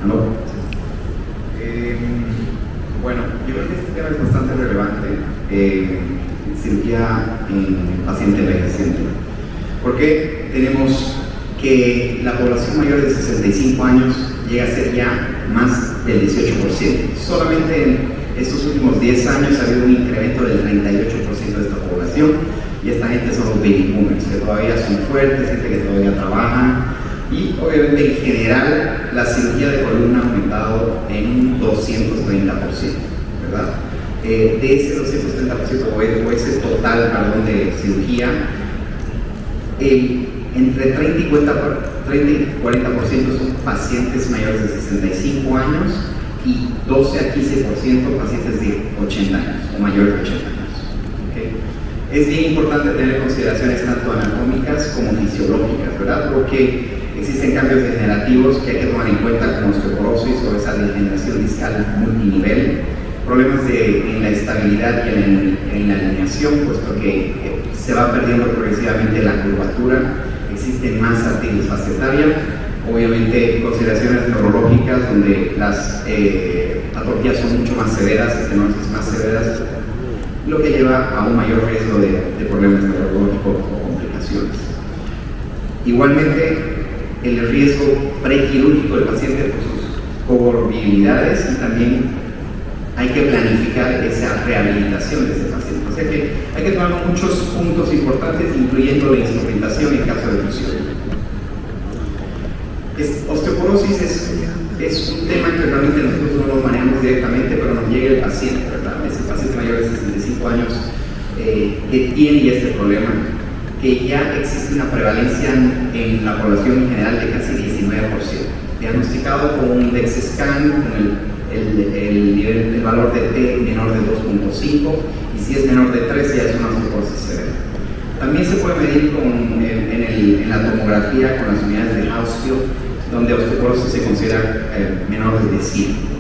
¿No? Bueno, yo creo que este tema es bastante relevante, cirugía en paciente envejeciente. ¿Por qué tenemos que la población mayor de 65 años llega a ser ya más del 18%? Solamente en estos últimos 10 años ha habido un incremento del 38% de esta población, y esta gente son los baby boomers, que todavía son fuertes, gente que todavía trabajan, y obviamente en general la cirugía de columna ha aumentado en un 230%, ¿verdad? De ese 230% o ese total, perdón, de cirugía, entre 30 y 40% son pacientes mayores de 65 años y 12 a 15% pacientes de 80 años o mayores de 80 años. ¿Okay? Es bien importante tener consideraciones tanto anatómicas como fisiológicas, ¿verdad? Porque existen cambios degenerativos que hay que tomar en cuenta, como osteoporosis o esa degeneración discal multinivel, problemas en la estabilidad y en la alineación, puesto que se va perdiendo progresivamente la curvatura, existe más artritis fascietaria, obviamente consideraciones neurológicas donde las patologías son mucho más severas, estenosis más severas, lo que lleva a un mayor riesgo de problemas neurológicos o complicaciones. Igualmente, el riesgo prequirúrgico del paciente por sus comorbilidades, y también hay que planificar esa rehabilitación de ese paciente. O sea que hay que tomar muchos puntos importantes, incluyendo la instrumentación en caso de fusión. Osteoporosis es un tema que realmente nosotros no lo manejamos directamente, pero nos llega el paciente, ¿verdad? Ese paciente mayor de 65 años que tiene ya este problema, que ya existe una prevalencia en la población en general de casi 19%, diagnosticado con un DEXA-scan, con el valor de T menor de 2.5, y si es menor de 3 ya es una osteoporosis severa. También se puede medir en la tomografía con las unidades de Hausfield, donde osteoporosis se considera menor de 100.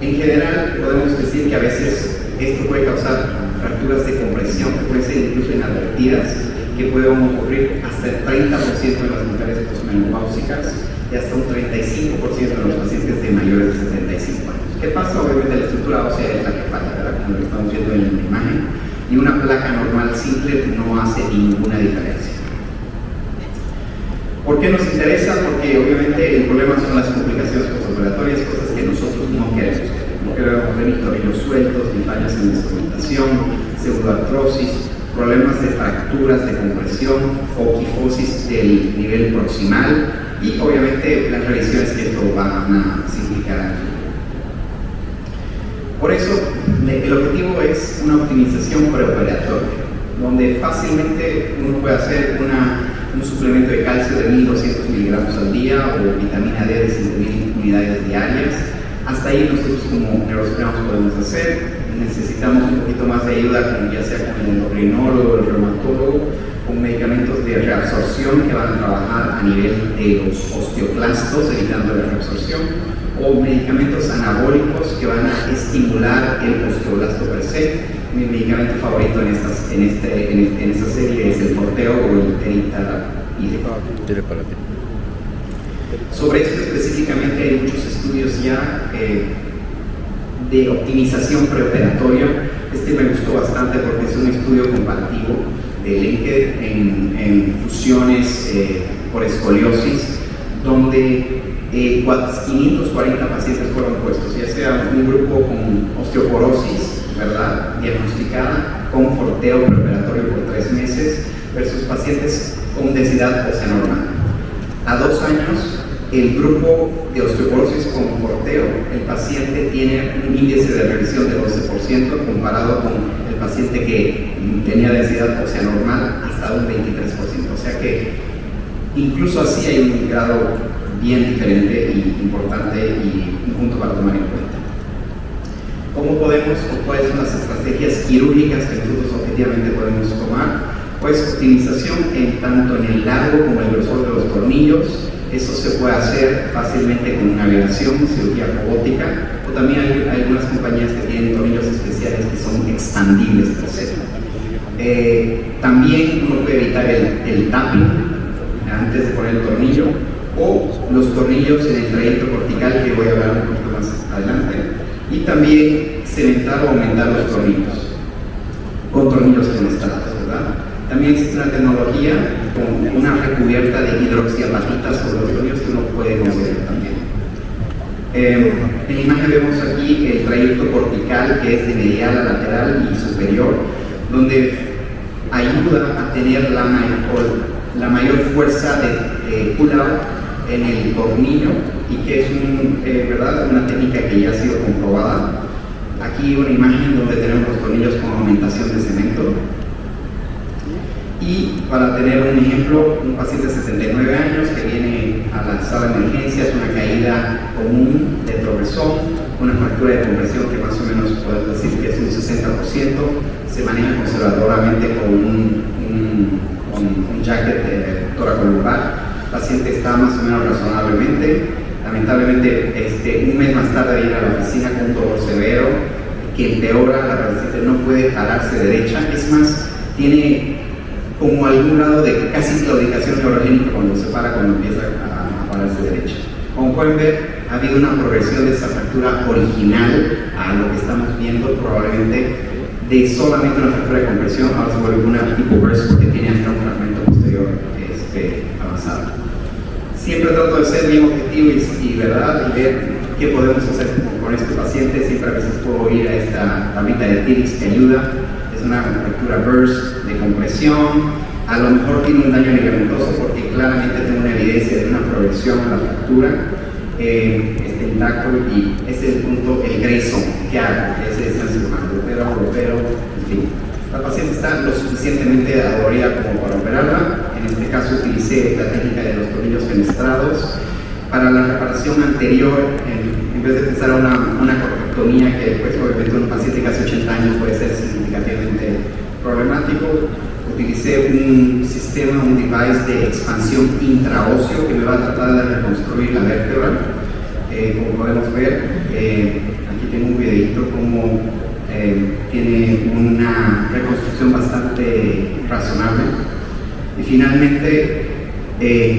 En general, podemos decir que a veces esto puede causar fracturas de compresión, que pueden ser incluso inadvertidas, que pueden ocurrir hasta el 30% en las mujeres posmenopáusicas y hasta un 35% en los pacientes de mayores de 75 años. ¿Qué pasa? Obviamente la estructura ósea es la que falla, ¿verdad? Como lo estamos viendo en la imagen, y una placa normal simple no hace ninguna diferencia. ¿Por qué nos interesa? Porque obviamente el problema son las complicaciones postoperatorias, cosas que nosotros no queremos. No queremos ver tornillos sueltos, ni fallas en la instrumentación, pseudoartrosis, problemas de fracturas de compresión o quifosis del nivel proximal, y obviamente las revisiones que esto van a significar. Por eso el objetivo es una optimización preoperatoria, donde fácilmente uno puede hacer un suplemento de calcio de 1200 miligramos al día o vitamina D de 5000 unidades diarias. Hasta ahí nosotros como neurocirujanos podemos hacer. Necesitamos un poquito más de ayuda, ya sea con el endocrinólogo, el reumatólogo, con medicamentos de reabsorción que van a trabajar a nivel de los osteoclastos, evitando la reabsorción, o medicamentos anabólicos que van a estimular el osteoblasto per se. Mi medicamento favorito en esta serie es el Forteo o el teriparatide. Sobre esto específicamente hay muchos estudios ya de optimización preoperatoria. Este me gustó bastante porque es un estudio comparativo de Lenke en fusiones por escoliosis, donde 540 pacientes fueron puestos, ya sea un grupo con osteoporosis, ¿verdad?, diagnosticada con forteo preoperatorio por 3 meses, versus pacientes con densidad ósea normal. A 2 años, el grupo de osteoporosis con forteo, el paciente tiene un índice de revisión de 12% comparado con el paciente que tenía densidad ósea normal hasta un 23%. O sea que incluso así hay un grado bien diferente y importante y un punto para tomar en cuenta. ¿Cómo podemos o cuáles son las estrategias quirúrgicas que nosotros objetivamente podemos tomar? Pues optimización tanto en el largo como el grosor de los tornillos. Eso se puede hacer fácilmente con navegación, cirugía robótica, o también hay algunas compañías que tienen tornillos especiales que son expandibles per se. También uno puede evitar el tapping antes de poner el tornillo, o los tornillos en el trayecto cortical, que voy a hablar un poquito más adelante, y también cementar o aumentar los tornillos con tornillos fenestrados, ¿verdad? También existe una tecnología con una recubierta de hidroxiapatita sobre los tornillos que uno puede conseguir también. En la imagen vemos aquí el trayecto cortical, que es de medial a lateral y superior, donde ayuda a tener la mayor fuerza de pull-out en el tornillo, y que es ¿verdad? Una técnica que ya ha sido comprobada. Aquí una imagen donde tenemos los tornillos con aumentación de cemento. Y para tener un ejemplo, un paciente de 79 años que viene a la sala de emergencias, una caída común de tropezón, una fractura de compresión que más o menos podemos decir que es un 60%, se maneja conservadoramente con un jacket toracolumbar. El paciente está más o menos razonablemente. Lamentablemente, un mes más tarde viene a la oficina con un dolor severo que empeora, la paciente no puede pararse derecha, es más, tiene como algún grado de casi claudicación neurogénica cuando empieza a pararse derecha. Como pueden ver, ha habido una progresión de esa fractura original a lo que estamos viendo, probablemente de solamente una fractura de compresión, ahora se vuelve una tipo burst porque tiene hasta un fragmento posterior avanzado. Siempre trato de ser bien objetivo y verdad, y ver qué podemos hacer con este paciente. Siempre a veces puedo ir a esta tablita de TIRIX que ayuda. Es una fractura burst de compresión, a lo mejor tiene un daño ligamentoso porque claramente tiene una evidencia de una progresión a la fractura, está intacto, y ese es el punto, el Grayson, ¿qué hago? Ese es el cirujano, lo opero, en fin. La paciente está lo suficientemente dolorida como para operarla. En este caso utilicé la técnica de los tornillos fenestrados. Para la reparación anterior, en vez de pensar una corpectomía, que pues, obviamente un paciente de casi 80 años puede ser significativamente problemático, utilicé un sistema, un device de expansión intraóseo que me va a tratar de reconstruir la vértebra. Como podemos ver, aquí tengo un videito como tiene una reconstrucción bastante razonable. Y finalmente,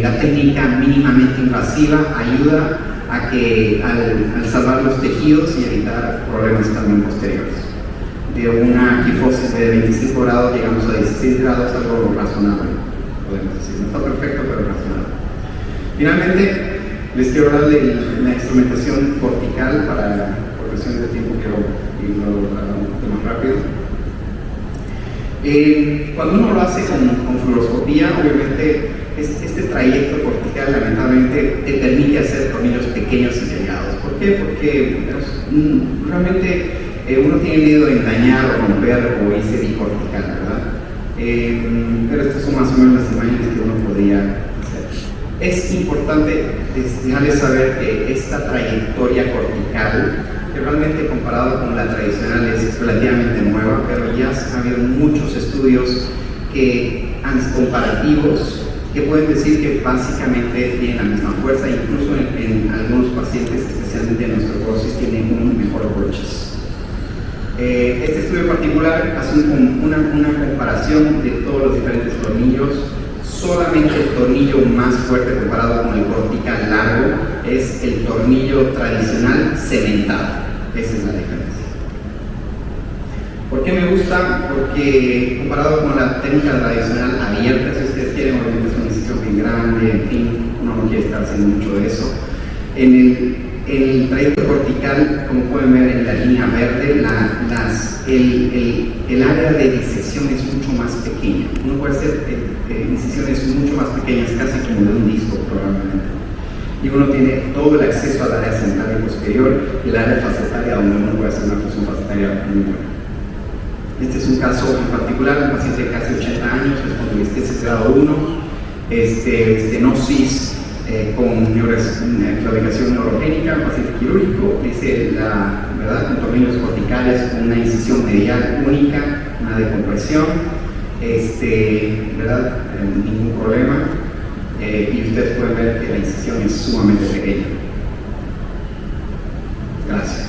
la técnica mínimamente invasiva ayuda a que al salvar los tejidos y evitar problemas también posteriores. De una kifosis de 25 grados llegamos a 16 grados, algo razonable, podemos decir. No está perfecto, pero razonable. Finalmente, les quiero hablar de la instrumentación cortical. Por cuestiones de tiempo quiero irlo un poquito más rápido. Cuando uno lo hace con fluoroscopía, obviamente este trayecto cortical lamentablemente te permite hacer tornillos pequeños y delgados. ¿Por qué? Porque realmente uno tiene miedo de dañar o romper o irse bicortical, ¿verdad? Pero estas son más o menos las imágenes que uno podría hacer. Es importante dejarles saber que esta trayectoria cortical, que realmente comparado con la tradicional es relativamente nueva, pero ya ha habido muchos estudios comparativos que pueden decir que básicamente tienen la misma fuerza, incluso en algunos pacientes, especialmente en osteoporosis, tienen un mejor approaches. Este estudio en particular hace una comparación de todos los diferentes tornillos. Solamente el tornillo más fuerte comparado con el cortical largo es el tornillo tradicional cementado. Esa es la diferencia. ¿Por qué me gusta? Porque comparado con la técnica tradicional abierta, si ustedes quieren, obviamente es una incisión bien grande, en fin, uno no quiere estar haciendo mucho de eso. En el trayecto cortical, como pueden ver en la línea verde, el área de disección es mucho más pequeña. Uno puede hacer incisiones mucho más pequeñas, casi como de un disco probablemente. Y uno tiene todo el acceso al área central y posterior y el área facetaria, donde uno puede hacer una fusión facetaria muy buena. Este es un caso en particular, un paciente de casi 80 años, espondilitis grado 1, estenosis con claudicación neurogénica, un paciente quirúrgico, dice ¿verdad? Con tornillos corticales, con una incisión medial única, una decompresión, ¿verdad? Ningún problema, y ustedes pueden ver que la incisión es sumamente pequeña. Gracias.